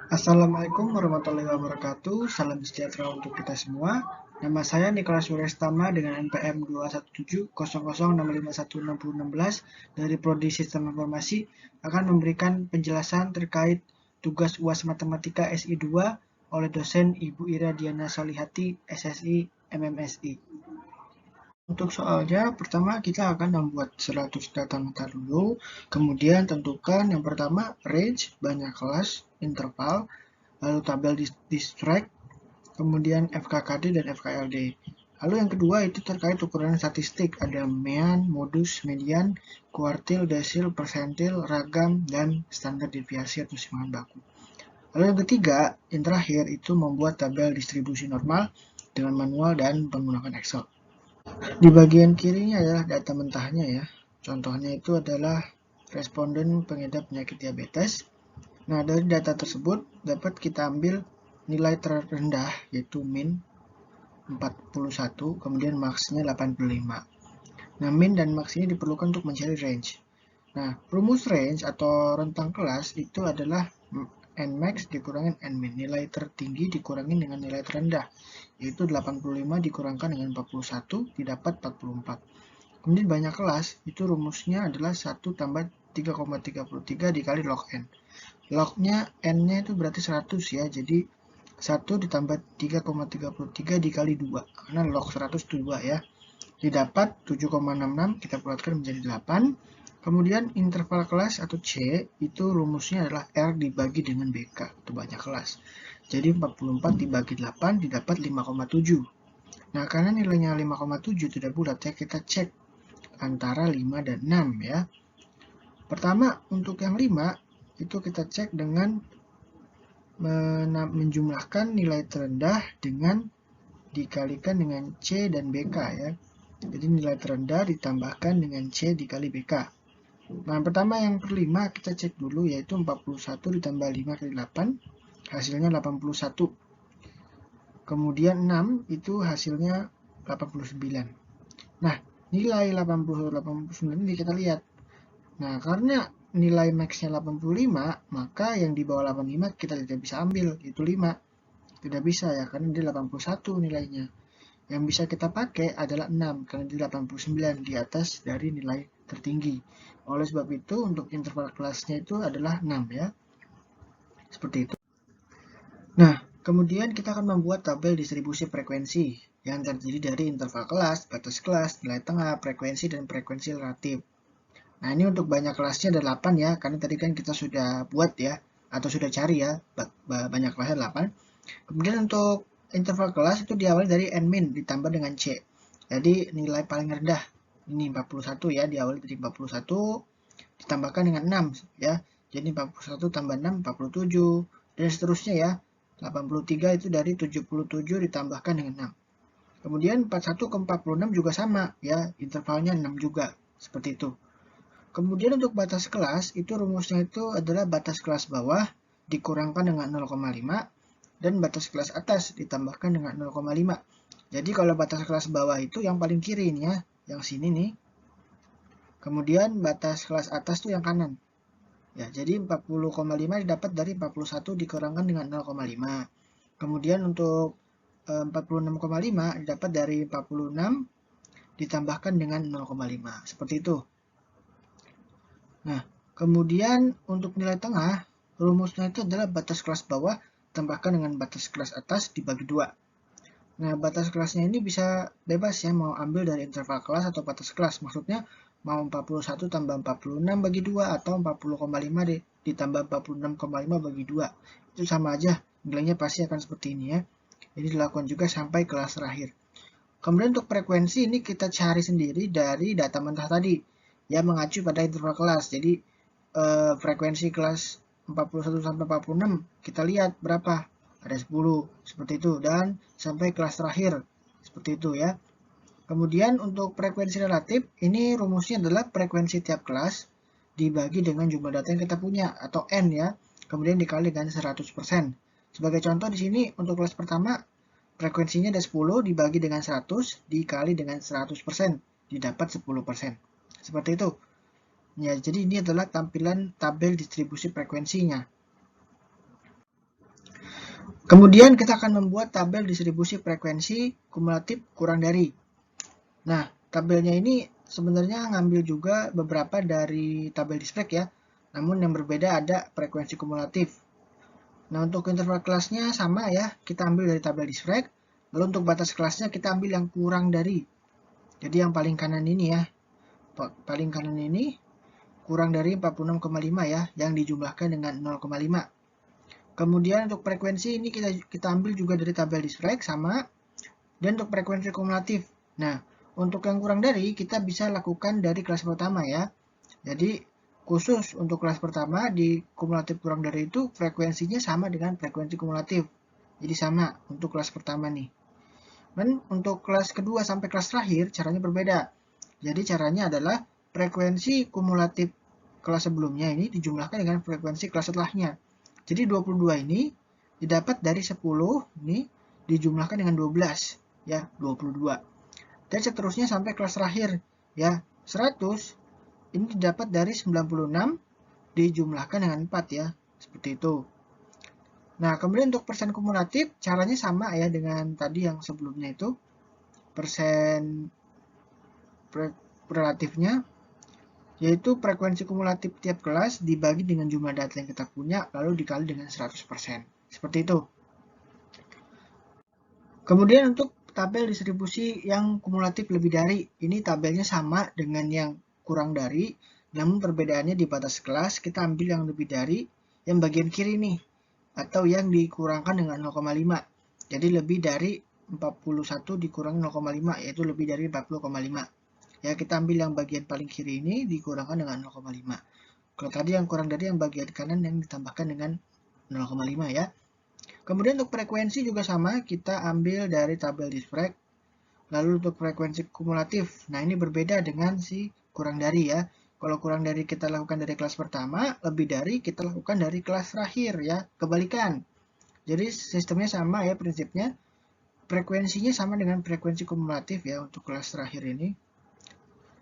Assalamualaikum warahmatullahi wabarakatuh. Salam sejahtera untuk kita semua. Nama saya Nicholas Surestama dengan NPM 217006516 dari Prodi Sistem Informasi akan memberikan penjelasan terkait tugas UAS Matematika SI2 oleh dosen Ibu Ira Diana Solihati, SSI, MMSI. Untuk soalnya, pertama kita akan membuat 100 data mata dulu, kemudian tentukan yang pertama range, banyak kelas, interval, lalu tabel distract, kemudian FKKD dan FKLD. Lalu yang kedua itu terkait ukuran statistik, ada mean, modus, median, kuartil, desil, persentil, ragam, dan standar deviasi atau simpangan baku. Lalu yang ketiga, yang terakhir itu membuat tabel distribusi normal dengan manual dan menggunakan Excel. Di bagian kirinya adalah data mentahnya ya. Contohnya itu adalah responden pengidap penyakit diabetes. Nah, dari data tersebut dapat kita ambil nilai terendah yaitu min 41, kemudian max-nya 85. Nah, min dan max ini diperlukan untuk mencari range. Nah, rumus range atau rentang kelas itu adalah Nmax dikurangin Nmin. Nilai tertinggi dikurangin dengan nilai terendah, yaitu 85 dikurangkan dengan 41 didapat 44. Kemudian banyak kelas, itu rumusnya adalah 1 tambah 3,33 dikali log N. Log-nya N-nya itu berarti 100 ya, jadi 1 ditambah 3,33 dikali 2, karena log 100 itu 2 ya. Didapat 7,66, kita bulatkan menjadi 8. Kemudian interval kelas atau C, itu rumusnya adalah R dibagi dengan BK, itu banyak kelas. Jadi 44 dibagi 8 didapat 5,7. Nah, karena nilainya 5,7 tidak bulat ya, kita cek antara 5 dan 6 ya. Pertama, untuk yang 5, itu kita cek dengan menjumlahkan nilai terendah dengan dikalikan dengan C dan BK ya. Jadi nilai terendah ditambahkan dengan C dikali BK. Nah, pertama yang per 5 kita cek dulu yaitu 41 ditambah 5 kali 8 hasilnya 81. Kemudian 6 itu hasilnya 89. Nah, nilai 89 ini kita lihat. Nah, karena nilai max-nya 85, maka yang di bawah 85 kita tidak bisa ambil, itu 5. Tidak bisa ya, karena dia 81 nilainya. Yang bisa kita pakai adalah 6, karena dia 89 di atas dari nilai tertinggi. Oleh sebab itu, untuk interval kelasnya itu adalah 6 ya. Seperti itu. Nah, kemudian kita akan membuat tabel distribusi frekuensi yang terdiri dari interval kelas, batas kelas, nilai tengah, frekuensi, dan frekuensi relatif. Nah, ini untuk banyak kelasnya ada 8 ya, karena tadi kan kita sudah buat ya, atau sudah cari ya, banyak kelasnya 8. Kemudian untuk interval kelas itu diawali dari N-min ditambah dengan C. Jadi nilai paling rendah, ini 41 ya, diawali dari 41, ditambahkan dengan 6 ya. Jadi 41 tambah 6, 47, dan seterusnya ya. 83 itu dari 77 ditambahkan dengan 6. Kemudian 41 ke 46 juga sama ya, intervalnya 6 juga, seperti itu. Kemudian untuk batas kelas, itu rumusnya itu adalah batas kelas bawah dikurangkan dengan 0,5 dan batas kelas atas ditambahkan dengan 0,5. Jadi kalau batas kelas bawah itu yang paling kiri ini ya, yang sini nih. Kemudian batas kelas atas tuh yang kanan. Ya, jadi 40,5 didapat dari 41 dikurangkan dengan 0,5. Kemudian untuk 46,5 didapat dari 46 ditambahkan dengan 0,5. Seperti itu. Nah, kemudian untuk nilai tengah, rumusnya itu adalah batas kelas bawah tambahkan dengan batas kelas atas dibagi 2. Nah, batas kelasnya ini bisa bebas ya, mau ambil dari interval kelas atau batas kelas. Maksudnya mau 41 tambah 46 bagi 2 atau 40,5 ditambah 46,5 bagi 2. Itu sama aja, nilainya pasti akan seperti ini ya. Jadi dilakukan juga sampai kelas terakhir. Kemudian untuk frekuensi ini kita cari sendiri dari data mentah tadi. Ya, mengacu pada interval kelas. Jadi frekuensi kelas 41 sampai 46 kita lihat berapa, ada 10 seperti itu, dan sampai kelas terakhir seperti itu ya. Kemudian untuk frekuensi relatif ini rumusnya adalah frekuensi tiap kelas dibagi dengan jumlah data yang kita punya atau N ya, kemudian dikali dengan 100%. Sebagai contoh di sini untuk kelas pertama frekuensinya ada 10 dibagi dengan 100 dikali dengan 100% didapat 10%. Seperti itu. Ya, jadi ini adalah tampilan tabel distribusi frekuensinya. Kemudian kita akan membuat tabel distribusi frekuensi kumulatif kurang dari. Nah, tabelnya ini sebenarnya ngambil juga beberapa dari tabel dispreg ya. Namun yang berbeda ada frekuensi kumulatif. Nah, untuk interval kelasnya sama ya, kita ambil dari tabel dispreg. Lalu untuk batas kelasnya kita ambil yang kurang dari. Jadi yang paling kanan ini ya. Paling kanan ini kurang dari 46,5 ya, yang dijumlahkan dengan 0,5. Kemudian untuk frekuensi ini kita ambil juga dari tabel dispreg sama. Dan untuk frekuensi kumulatif. Nah, untuk yang kurang dari kita bisa lakukan dari kelas pertama ya. Jadi khusus untuk kelas pertama di kumulatif kurang dari itu frekuensinya sama dengan frekuensi kumulatif. Jadi sama untuk kelas pertama nih. Dan untuk kelas kedua sampai kelas terakhir caranya berbeda. Jadi caranya adalah frekuensi kumulatif kelas sebelumnya ini dijumlahkan dengan frekuensi kelas setelahnya. Jadi 22 ini didapat dari 10 ini dijumlahkan dengan 12 ya, 22. Dan seterusnya sampai kelas terakhir ya, 100 ini didapat dari 96 dijumlahkan dengan 4 ya, seperti itu. Nah, kemudian untuk persen kumulatif caranya sama ya dengan tadi yang sebelumnya itu. Persen relatifnya yaitu frekuensi kumulatif tiap kelas dibagi dengan jumlah data yang kita punya lalu dikali dengan 100%. Seperti itu. Kemudian untuk tabel distribusi yang kumulatif lebih dari, ini tabelnya sama dengan yang kurang dari, namun perbedaannya di batas kelas kita ambil yang lebih dari yang bagian kiri nih, atau yang dikurangkan dengan 0,5. Jadi lebih dari 41 dikurangi 0,5, yaitu lebih dari 40,5. Ya, kita ambil yang bagian paling kiri ini dikurangkan dengan 0,5. Kalau tadi yang kurang dari yang bagian kanan yang ditambahkan dengan 0,5 ya. Kemudian untuk frekuensi juga sama, kita ambil dari tabel dispreg. Lalu untuk frekuensi kumulatif, nah ini berbeda dengan si kurang dari ya. Kalau kurang dari kita lakukan dari kelas pertama, lebih dari kita lakukan dari kelas terakhir ya, kebalikan. Jadi sistemnya sama ya prinsipnya. Frekuensinya sama dengan frekuensi kumulatif ya untuk kelas terakhir ini.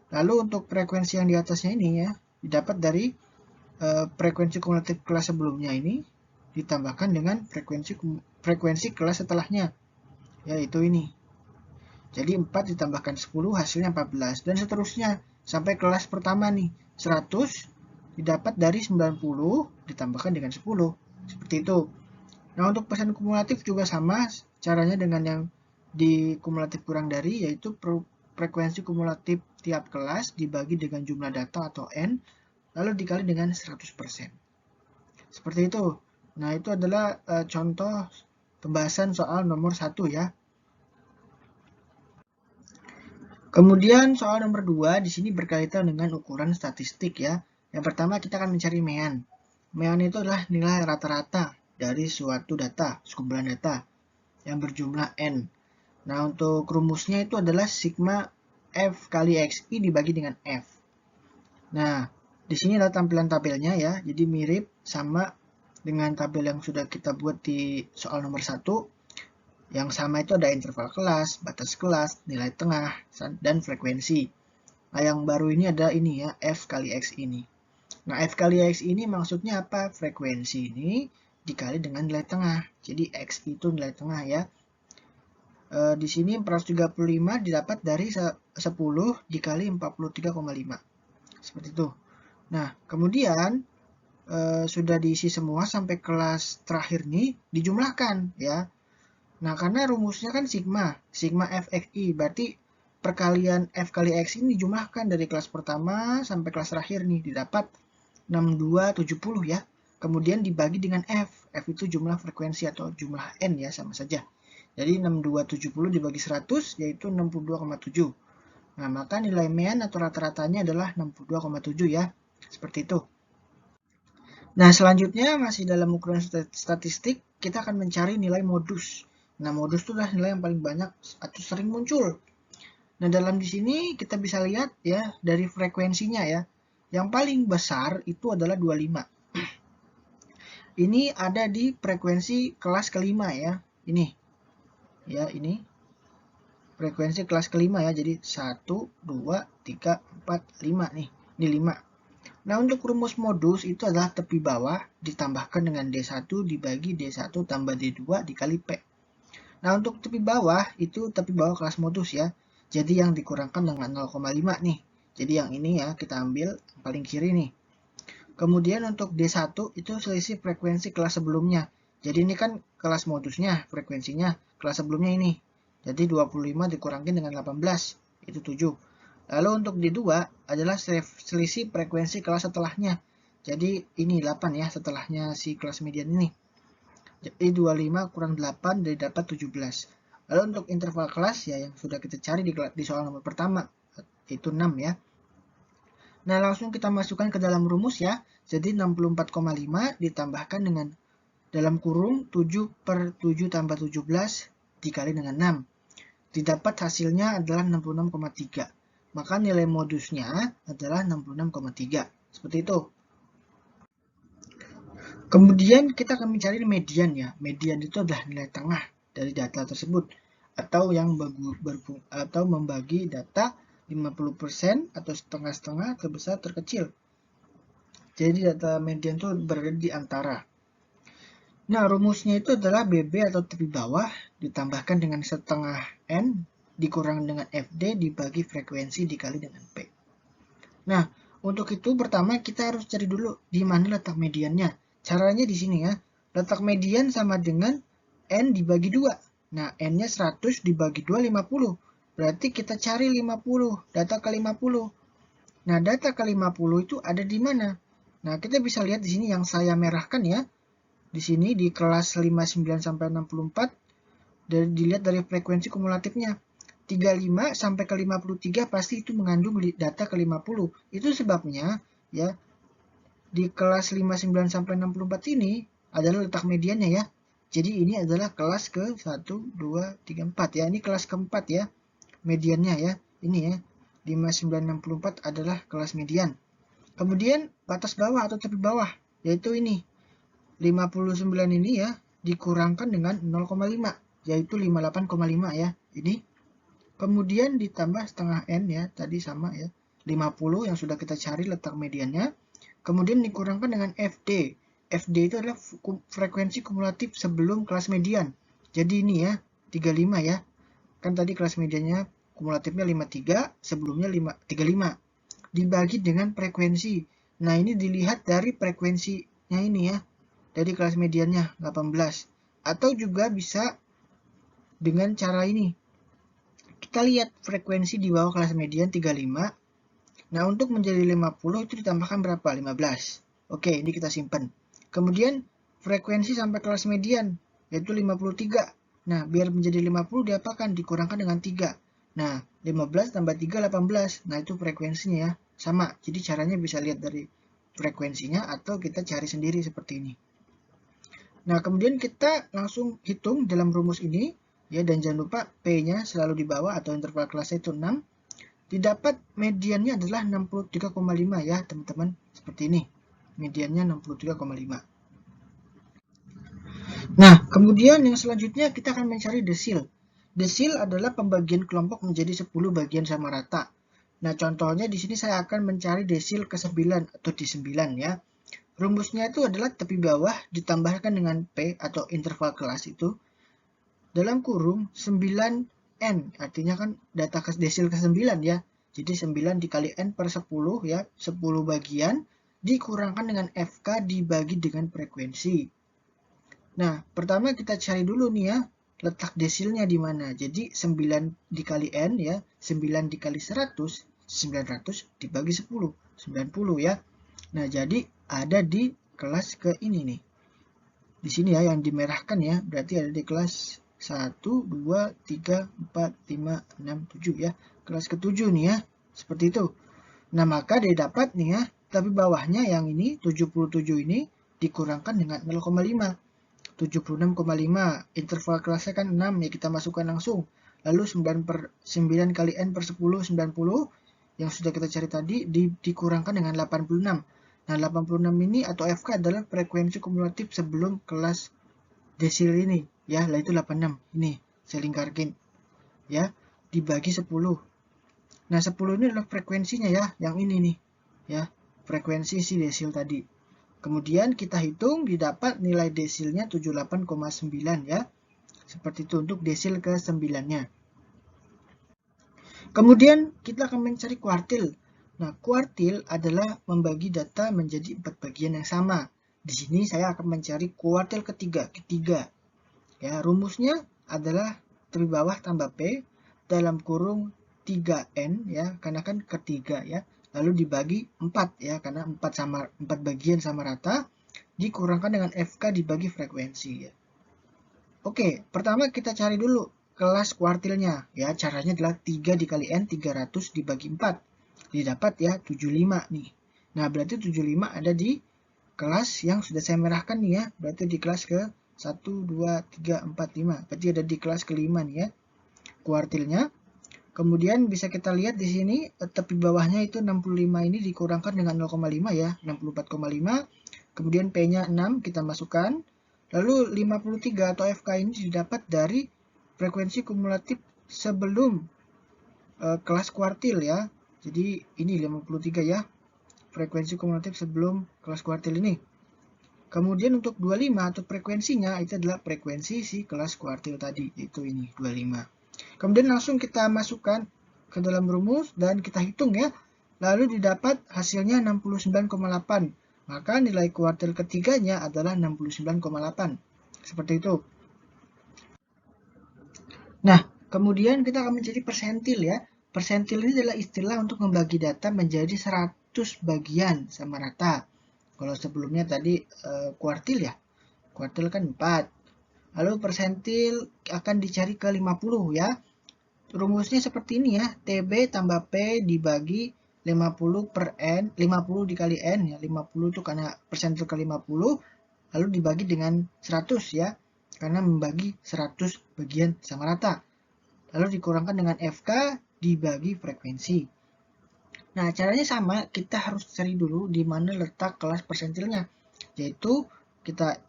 Lalu untuk frekuensi yang di atasnya ini ya, didapat dari frekuensi kumulatif kelas sebelumnya ini ditambahkan dengan frekuensi kelas setelahnya, yaitu ini. Jadi 4 ditambahkan 10 hasilnya 14 dan seterusnya sampai kelas pertama nih 100 didapat dari 90 ditambahkan dengan 10 seperti itu. Nah untuk persen kumulatif juga sama caranya dengan yang di kumulatif kurang dari, yaitu frekuensi kumulatif tiap kelas dibagi dengan jumlah data atau N lalu dikali dengan 100%. Seperti itu. Nah itu adalah contoh pembahasan soal nomor 1 ya. Kemudian soal nomor 2 di sini berkaitan dengan ukuran statistik ya. Yang pertama kita akan mencari mean. Mean itu adalah nilai rata-rata dari suatu data, sekumpulan data yang berjumlah n. Nah, untuk rumusnya itu adalah sigma f kali xi dibagi dengan f. Nah, di sini adalah tampilan tabelnya ya. Jadi mirip sama dengan tabel yang sudah kita buat di soal nomor 1. Yang sama itu ada interval kelas, batas kelas, nilai tengah, dan frekuensi. Nah, yang baru ini ada ini ya, F kali X ini. Nah, F kali X ini maksudnya apa? Frekuensi ini dikali dengan nilai tengah. Jadi X itu nilai tengah ya. Di sini 435 didapat dari 10 dikali 43,5. Seperti itu. Nah, kemudian sudah diisi semua sampai kelas terakhir nih dijumlahkan ya. Nah, karena rumusnya kan sigma fxi, berarti perkalian f kali x ini dijumlahkan dari kelas pertama sampai kelas terakhir nih, didapat 6270 ya. Kemudian dibagi dengan f itu jumlah frekuensi atau jumlah n ya, sama saja. Jadi 6270 dibagi 100 yaitu 62,7. Nah, maka nilai mean atau rata-ratanya adalah 62,7 ya, seperti itu. Nah, selanjutnya masih dalam ukuran statistik, kita akan mencari nilai modus. Nah, modus itu adalah nilai yang paling banyak atau sering muncul. Nah, dalam di sini kita bisa lihat ya dari frekuensinya ya. Yang paling besar itu adalah 25. Ini ada di frekuensi kelas kelima ya. Ini. Ya, ini. Frekuensi kelas kelima ya. Jadi 1, 2, 3, 4, 5 nih. Ini 5. Nah, untuk rumus modus itu adalah tepi bawah ditambahkan dengan D1 dibagi D1 tambah D2 dikali P. Nah, untuk tepi bawah itu tepi bawah kelas modus ya. Jadi yang dikurangkan dengan 0,5 nih. Jadi yang ini ya kita ambil yang paling kiri nih. Kemudian untuk D1 itu selisih frekuensi kelas sebelumnya. Jadi ini kan kelas modusnya, frekuensinya. Kelas sebelumnya ini. Jadi 25 dikurangin dengan 18, itu 7. Lalu untuk D2 adalah selisih frekuensi kelas setelahnya. Jadi ini 8 ya setelahnya si kelas median ini. Jadi 25 kurang 8 dari dapat 17. Lalu untuk interval kelas ya yang sudah kita cari di soal nomor pertama, itu 6 ya. Nah, langsung kita masukkan ke dalam rumus ya. Jadi 64,5 ditambahkan dengan dalam kurung 7 per 7 tambah 17 dikali dengan 6. Didapat hasilnya adalah 66,3. Maka nilai modusnya adalah 66,3. Seperti itu. Kemudian kita akan mencari median ya. Median itu adalah nilai tengah dari data tersebut. Atau yang membagi data 50% atau setengah-setengah terbesar terkecil. Jadi data median itu berada di antara. Nah, rumusnya itu adalah BB atau tepi bawah ditambahkan dengan setengah N dikurang dengan FD dibagi frekuensi dikali dengan P. Nah, untuk itu pertama kita harus cari dulu di mana letak mediannya. Caranya di sini ya. Letak median sama dengan N dibagi 2. Nah, N-nya 100 dibagi 2, 50. Berarti kita cari 50, data ke 50. Nah, data ke 50 itu ada di mana? Nah, kita bisa lihat di sini yang saya merahkan ya. Di sini di kelas 59 sampai 64 dilihat dari frekuensi kumulatifnya. 35 sampai ke 53 pasti itu mengandung data ke 50. Itu sebabnya ya di kelas 59 sampai 64 ini adalah letak mediannya ya. Jadi ini adalah kelas ke 1 2 3 4 ya. Ini kelas keempat ya. Mediannya ya. Ini ya. 5964 adalah kelas median. Kemudian batas bawah atau tepi bawah yaitu ini. 59 ini ya dikurangkan dengan 0,5 yaitu 58,5 ya. Ini kemudian ditambah setengah N ya, tadi sama ya. 50 yang sudah kita cari letak mediannya. Kemudian dikurangkan dengan FD. FD itu adalah frekuensi kumulatif sebelum kelas median. Jadi ini ya, 35 ya. Kan tadi kelas mediannya kumulatifnya 53, sebelumnya 35. Dibagi dengan frekuensi. Nah, ini dilihat dari frekuensinya ini ya. Dari kelas mediannya 18. Atau juga bisa dengan cara ini. Kita lihat frekuensi di bawah kelas median 35. Nah, untuk menjadi 50 itu ditambahkan berapa? 15. Oke, ini kita simpan. Kemudian frekuensi sampai kelas median yaitu 53. Nah, biar menjadi 50 diapakan? Dikurangkan dengan 3. Nah, 15 tambah 3 18. Nah, itu frekuensinya ya. Sama. Jadi caranya bisa lihat dari frekuensinya atau kita cari sendiri seperti ini. Nah, kemudian kita langsung hitung dalam rumus ini ya, dan jangan lupa P-nya selalu di bawah atau interval kelasnya itu 6. Didapat mediannya adalah 63,5 ya, teman-teman. Seperti ini. Mediannya 63,5. Nah, kemudian yang selanjutnya kita akan mencari desil. Desil adalah pembagian kelompok menjadi 10 bagian sama rata. Nah, contohnya di sini saya akan mencari desil ke-9 atau D9 ya. Rumusnya itu adalah tepi bawah ditambahkan dengan P atau interval kelas itu dalam kurung 9N. Artinya kan data desil ke-9 ya. Jadi 9 dikali N per 10 ya. 10 bagian dikurangkan dengan FK dibagi dengan frekuensi. Nah, pertama kita cari dulu nih ya. Letak desilnya di mana. Jadi 9 dikali N ya. 9 dikali 100. 900 dibagi 10. 90 ya. Nah, jadi ada di kelas ke ini nih. Di sini ya yang dimerahkan ya, berarti ada di kelas 1, 2, 3, 4, 5, 6, 7 ya. Kelas ke-7 nih ya, seperti itu. Nah, maka dia dapat nih ya, tapi bawahnya yang ini, 77 ini, dikurangkan dengan 0,5. 76,5, interval kelasnya kan 6, ya kita masukkan langsung. Lalu 9 kali N per 10, 90, yang sudah kita cari tadi, dikurangkan dengan 86. Nah, 86 ini atau FK adalah frekuensi kumulatif sebelum kelas desil ini. Ya, lah itu 86. Ini, saya lingkarkan. Ya, dibagi 10. Nah, 10 ini adalah frekuensinya ya, yang ini nih. Ya, frekuensi si desil tadi. Kemudian kita hitung, didapat nilai desilnya 78,9 ya. Seperti itu untuk desil ke 9-nya. Kemudian kita akan mencari kuartil. Nah, kuartil adalah membagi data menjadi 4 bagian yang sama. Di sini saya akan mencari kuartil ketiga. Ya, rumusnya adalah T bawah tambah P dalam kurung 3N ya, karena kan ketiga ya. Lalu dibagi 4 ya, karena 4 bagian sama rata, dikurangkan dengan FK dibagi frekuensi ya. Oke, pertama kita cari dulu kelas kuartilnya ya. Caranya adalah 3 dikali N 300 dibagi 4. Didapat ya 75 nih. Nah, berarti 75 ada di kelas yang sudah saya merahkan nih ya. Berarti di kelas ke 1, 2, 3, 4, 5. Berarti ada di kelas kelima nih ya. Kuartilnya. Kemudian bisa kita lihat di sini tepi bawahnya itu 65 ini dikurangkan dengan 0,5 ya, 64,5. Kemudian P-nya 6 kita masukkan. Lalu 53 atau FK ini didapat dari frekuensi kumulatif sebelum kelas kuartil ya. Jadi ini 53 ya. Frekuensi kumulatif sebelum kelas kuartil ini. Kemudian untuk 25 atau frekuensinya itu adalah frekuensi si kelas kuartil tadi, yaitu ini 25. Kemudian langsung kita masukkan ke dalam rumus dan kita hitung ya. Lalu didapat hasilnya 69,8. Maka nilai kuartil ketiganya adalah 69,8. Seperti itu. Nah, kemudian kita akan mencari persentil ya. Persentil ini adalah istilah untuk membagi data menjadi 100 bagian sama rata. Kalau sebelumnya tadi kuartil ya. Kuartil kan 4. Lalu persentil akan dicari ke 50 ya. Rumusnya seperti ini ya. TB tambah P dibagi 50 per N. 50 dikali N ya. 50 itu karena persentil ke 50. Lalu dibagi dengan 100 ya. Karena membagi 100 bagian sama rata. Lalu dikurangkan dengan FK dibagi frekuensi. Nah, caranya sama. Kita harus cari dulu di mana letak kelas persentilnya. Yaitu kita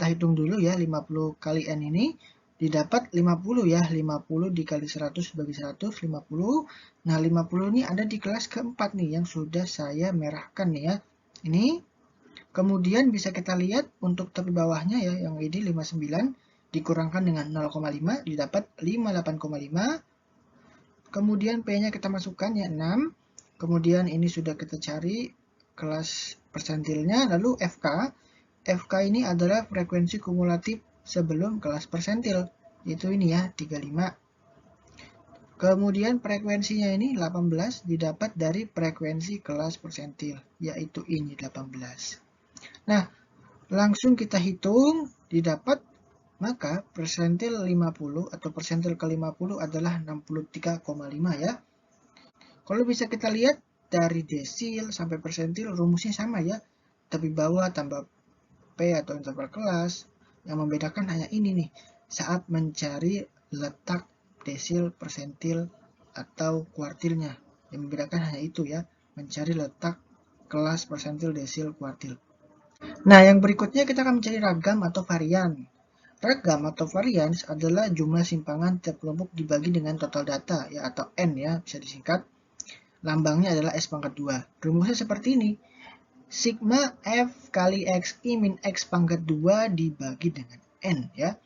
hitung dulu ya, 50 kali N ini didapat 50 ya, 50 dikali 100 bagi 100, 50. Nah, 50 ini ada di kelas keempat nih yang sudah saya merahkan nih ya. Ini. Kemudian bisa kita lihat untuk tepi bawahnya ya, yang ini 59 dikurangkan dengan 0,5 didapat 58,5. Kemudian P-nya kita masukkan ya 6. Kemudian ini sudah kita cari kelas persentilnya, lalu FK. FK ini adalah frekuensi kumulatif sebelum kelas persentil, yaitu ini ya, 35. Kemudian frekuensinya ini 18 didapat dari frekuensi kelas persentil, yaitu ini 18. Nah, langsung kita hitung, didapat, maka persentil 50 atau persentil ke-50 adalah 63,5 ya. Kalau bisa kita lihat dari desil sampai persentil rumusnya sama ya, tapi bawah tambah P atau interval kelas. Yang membedakan hanya ini nih, saat mencari letak desil, persentil, atau kuartilnya. Yang membedakan hanya itu ya, mencari letak kelas, persentil, desil, kuartil. Nah, yang berikutnya kita akan mencari ragam atau varian. Ragam atau varian adalah jumlah simpangan tiap kelompok dibagi dengan total data ya, atau N ya, bisa disingkat. Lambangnya adalah S pangkat 2. Rumusnya seperti ini. Sigma F kali XI min X pangkat 2 dibagi dengan N ya.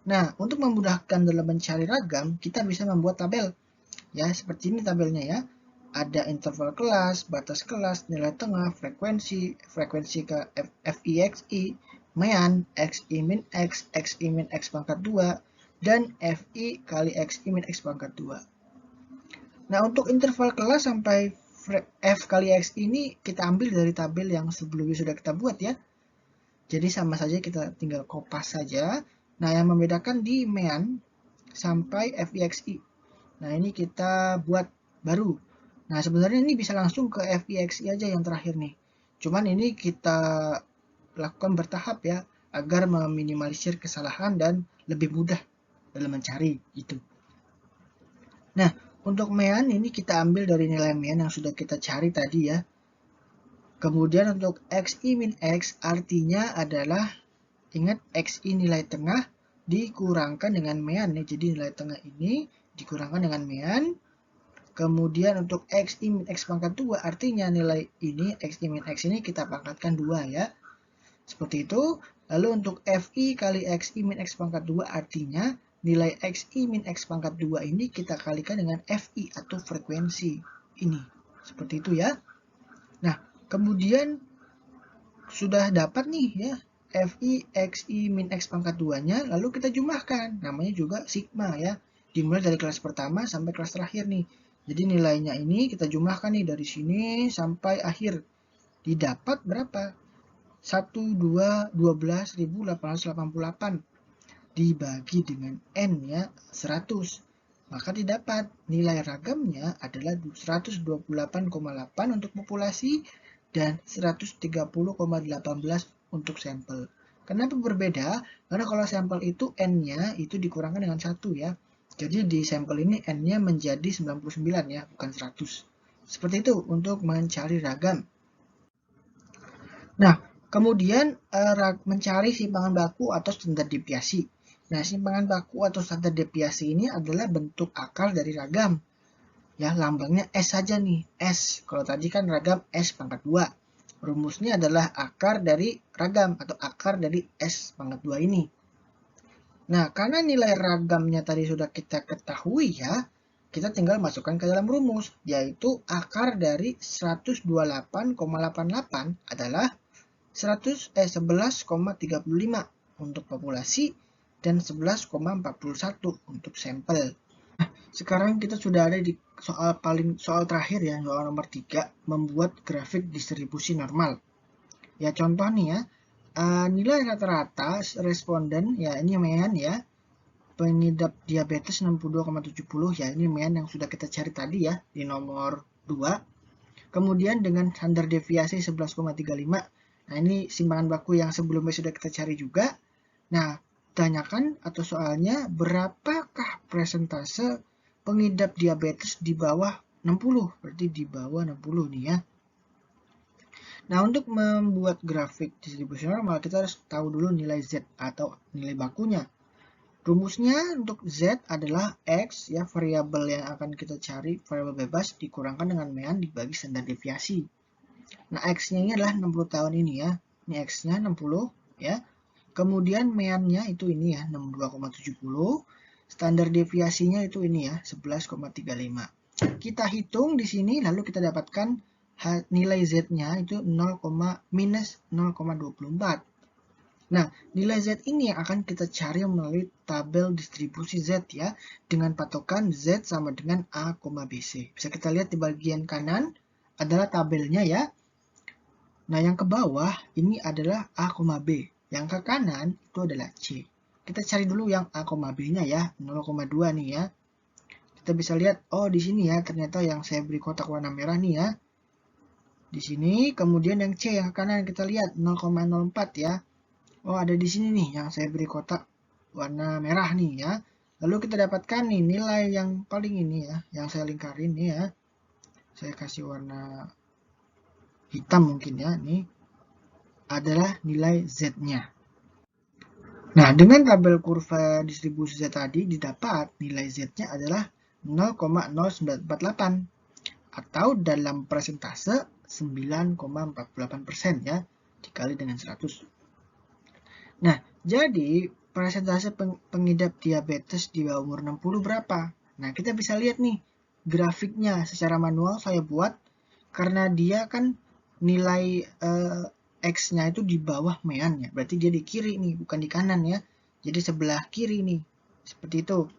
Nah, untuk memudahkan dalam mencari ragam, kita bisa membuat tabel. Ya, seperti ini tabelnya ya. Ada interval kelas, batas kelas, nilai tengah, frekuensi ke FI/XI, mean, XI min X, XI min X pangkat 2, dan FI kali XI min X pangkat 2. Nah, untuk interval kelas sampai F kali X ini kita ambil dari tabel yang sebelumnya sudah kita buat ya. Jadi sama saja, kita tinggal kopas saja. Nah, yang membedakan di mean sampai FIXI. Nah, ini kita buat baru. Nah, sebenarnya ini bisa langsung ke FIXI aja yang terakhir nih. Cuman ini kita lakukan bertahap ya, agar meminimalisir kesalahan dan lebih mudah dalam mencari itu. Nah, untuk mean ini kita ambil dari nilai mean yang sudah kita cari tadi ya. Kemudian untuk XI min X artinya adalah, ingat XI nilai tengah dikurangkan dengan mean nih. Jadi nilai tengah ini dikurangkan dengan mean. Kemudian untuk XI min X pangkat 2 artinya nilai ini XI min X ini kita pangkatkan 2 ya. Seperti itu. Lalu untuk FI kali XI min X pangkat 2 artinya nilai XI min X pangkat 2 ini kita kalikan dengan FI atau frekuensi ini. Seperti itu ya. Nah, kemudian sudah dapat nih ya FI XI min X pangkat 2-nya, lalu kita jumlahkan. Namanya juga sigma ya. Dimulai dari kelas pertama sampai kelas terakhir nih. Jadi nilainya ini kita jumlahkan nih dari sini sampai akhir. Didapat berapa? 12.888 dibagi dengan N ya, 100. Maka didapat nilai ragamnya adalah 128,8 untuk populasi dan 130,18 untuk sampel. Kenapa berbeda? Karena kalau sampel itu N-nya itu dikurangkan dengan 1 ya. Jadi di sampel ini N-nya menjadi 99 ya, bukan 100. Seperti itu untuk mencari ragam. Nah, kemudian mencari simpangan baku atau standar deviasi. Nah, simpangan baku atau standar deviasi ini adalah bentuk akar dari ragam. Ya, lambangnya S saja nih, S. Kalau tadi kan ragam S pangkat 2. Rumusnya adalah akar dari ragam atau akar dari S pangkat 2 ini. Nah, karena nilai ragamnya tadi sudah kita ketahui ya, kita tinggal masukkan ke dalam rumus, yaitu akar dari 128,88 adalah 11,35 untuk populasi dan 11,41 untuk sampel. Nah, sekarang kita sudah ada di soal terakhir ya, soal nomor 3, membuat grafik distribusi normal. Ya contoh nih ya, nilai rata-rata responden ya ini mean ya, pengidap diabetes 62,70 ya ini mean yang sudah kita cari tadi ya di nomor 2. Kemudian dengan standar deviasi 11,35. Nah, ini simpangan baku yang sebelumnya sudah kita cari juga. Nah, tanyakan atau soalnya berapakah persentase pengidap diabetes di bawah 60? Berarti di bawah 60 nih ya. Nah, untuk membuat grafik distribusi normal, kita harus tahu dulu nilai Z atau nilai bakunya. Rumusnya untuk Z adalah X, ya variabel yang akan kita cari, variabel bebas, dikurangkan dengan mean dibagi standar deviasi. Nah, X-nya ini adalah 60 tahun ini ya. Ini X-nya 60 ya. Kemudian mean-nya itu ini ya, 62,70. Standar deviasinya itu ini ya, 11,35. Kita hitung di sini, lalu kita dapatkan nilai Z-nya itu minus 0,24. Nah, nilai Z ini yang akan kita cari melalui tabel distribusi Z ya, dengan patokan Z sama dengan A, BC. Bisa kita lihat di bagian kanan adalah tabelnya ya. Nah, yang ke bawah ini adalah A, B. Yang ke kanan itu adalah C. Kita cari dulu yang A, B-nya ya, 0,2 nih ya. Kita bisa lihat, oh di sini ya, ternyata yang saya beri kotak warna merah nih ya. Di sini, kemudian yang C yang ke kanan kita lihat 0,04 ya. Oh, ada di sini nih yang saya beri kotak warna merah nih ya. Lalu kita dapatkan nih nilai yang paling ini ya, yang saya lingkarin nih ya. Saya kasih warna hitam mungkin ya, nih adalah nilai Z-nya. Nah, dengan tabel kurva distribusi Z tadi didapat nilai Z-nya adalah 0,0948 atau dalam persentase 9,48% ya, dikali dengan 100. Nah, jadi persentase pengidap diabetes di bawah umur 60 berapa? Nah, kita bisa lihat nih grafiknya secara manual saya buat karena dia kan nilai X-nya itu di bawah mean ya. Berarti dia di kiri nih, bukan di kanan ya. Jadi sebelah kiri nih. Seperti itu.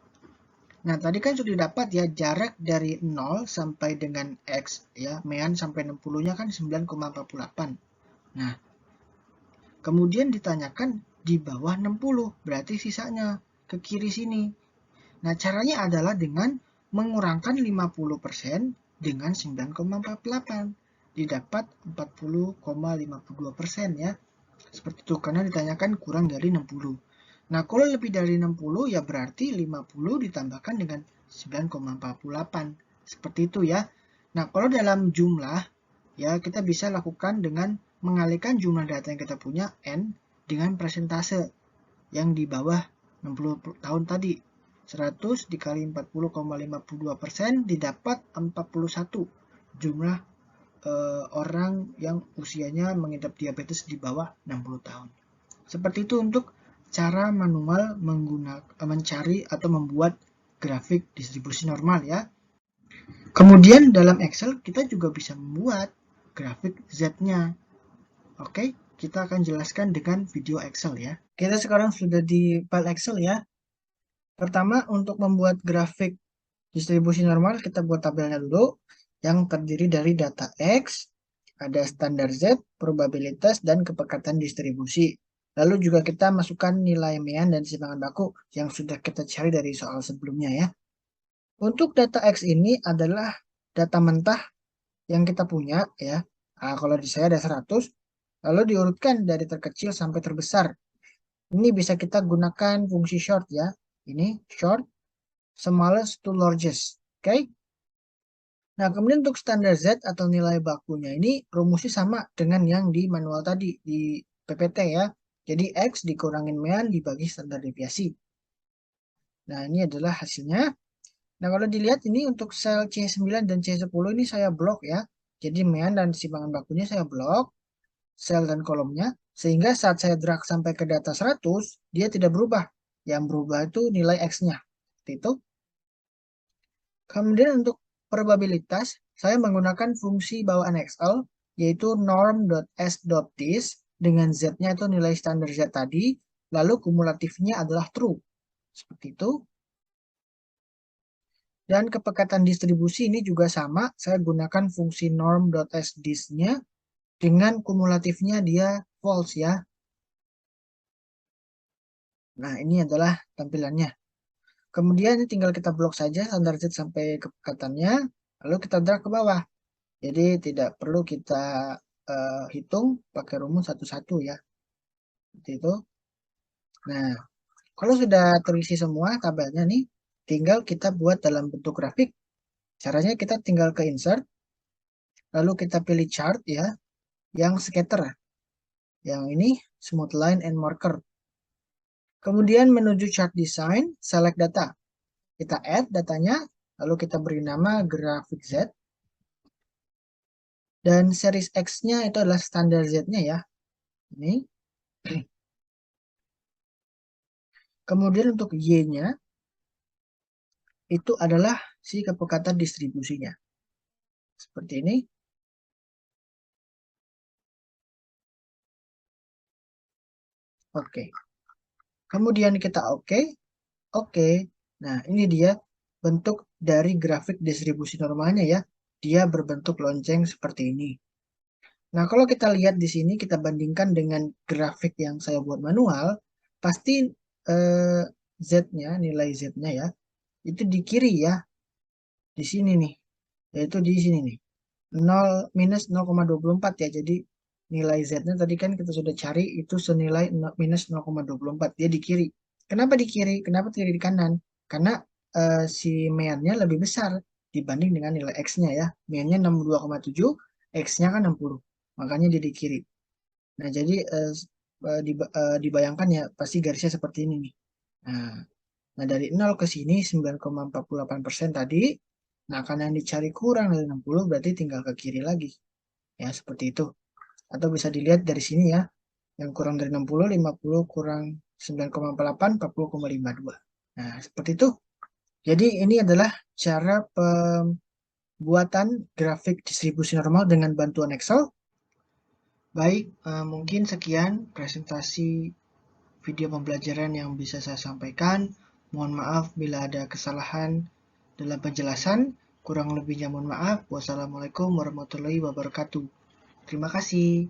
Nah, tadi kan sudah dapat ya jarak dari 0 sampai dengan X ya, mean sampai 60-nya kan 9,48. Nah, kemudian ditanyakan di bawah 60, berarti sisanya ke kiri sini. Nah, caranya adalah dengan mengurangkan 50% dengan 9,48. Didapat 40,52% ya. Seperti itu, karena ditanyakan kurang dari 60. Nah, kalau lebih dari 60 ya berarti 50 ditambahkan dengan 9,48. Seperti itu ya. Nah, kalau dalam jumlah, ya kita bisa lakukan dengan mengalihkan jumlah data yang kita punya N dengan persentase yang di bawah 60 tahun tadi. 100 dikali 40,52% didapat 41 jumlah orang yang usianya mengidap diabetes di bawah 60 tahun. Seperti itu untuk cara manual mencari atau membuat grafik distribusi normal ya. Kemudian dalam Excel kita juga bisa membuat grafik Z-nya. Oke, kita akan jelaskan dengan video Excel ya. Kita sekarang sudah di file Excel ya. Pertama, untuk membuat grafik distribusi normal, kita buat tabelnya dulu yang terdiri dari data X, ada standar Z, probabilitas, dan kepekatan distribusi. Lalu juga kita masukkan nilai mean dan simpangan baku yang sudah kita cari dari soal sebelumnya ya. Untuk data X ini adalah data mentah yang kita punya ya. Nah, kalau di saya ada 100, lalu diurutkan dari terkecil sampai terbesar. Ini bisa kita gunakan fungsi short ya. Ini short, smallest to largest. Oke. Nah, kemudian untuk standar Z atau nilai bakunya ini rumusnya sama dengan yang di manual tadi, di PPT ya. Jadi X dikurangin mean dibagi standar deviasi. Nah, ini adalah hasilnya. Nah, kalau dilihat ini untuk sel C9 dan C10 ini saya blok ya. Jadi mean dan simpangan bakunya saya blok, sel dan kolomnya, sehingga saat saya drag sampai ke data 100, dia tidak berubah. Yang berubah itu nilai X-nya. Itu. Kemudian untuk probabilitas, saya menggunakan fungsi bawaan Excel, yaitu norm.s.dis, dengan Z-nya itu nilai standar Z tadi, lalu kumulatifnya adalah true. Seperti itu. Dan kepekatan distribusi ini juga sama, saya gunakan fungsi norm.sdis-nya, dengan kumulatifnya dia false ya. Nah, ini adalah tampilannya. Kemudian tinggal kita blok saja standar Z sampai kepekatannya, lalu kita drag ke bawah. Jadi tidak perlu kita hitung pakai rumus satu-satu ya. Seperti itu. Nah, kalau sudah terisi semua tabelnya nih, tinggal kita buat dalam bentuk grafik. Caranya kita tinggal ke insert, lalu kita pilih chart ya, yang scatter. Yang ini smooth line and marker. Kemudian menuju chart design, select data. Kita add datanya, lalu kita beri nama grafik Z. Dan series X-nya itu adalah standar Z-nya ya. Ini. Kemudian untuk Y-nya, itu adalah si kepekatan distribusinya. Seperti ini. Oke. Kemudian kita oke. Nah, ini dia bentuk dari grafik distribusi normalnya ya. Dia berbentuk lonceng seperti ini. Nah, kalau kita lihat di sini, kita bandingkan dengan grafik yang saya buat manual, pasti Z-nya, nilai Z-nya ya, itu di kiri ya. Di sini nih. Yaitu di sini nih. 0 minus 0,24 ya. Jadi nilai Z-nya tadi kan kita sudah cari itu senilai minus 0,24. Dia di kiri. Kenapa di kiri? Kenapa tidak di kanan? Karena si mean-nya lebih besar dibanding dengan nilai X-nya ya. Mean-nya 62,7, X-nya kan 60. Makanya dia di kiri. Nah, jadi dibayangkan ya pasti garisnya seperti ini nih. Nah, dari 0 ke sini 9,48% tadi. Nah, karena yang dicari kurang dari 60 berarti tinggal ke kiri lagi. Ya, seperti itu. Atau bisa dilihat dari sini ya. Yang kurang dari 60, 50 kurang 9,48, 40,52. Nah, seperti itu. Jadi ini adalah cara pembuatan grafik distribusi normal dengan bantuan Excel. Baik, mungkin sekian presentasi video pembelajaran yang bisa saya sampaikan. Mohon maaf bila ada kesalahan dalam penjelasan. Kurang lebihnya mohon maaf. Wassalamualaikum warahmatullahi wabarakatuh. Terima kasih.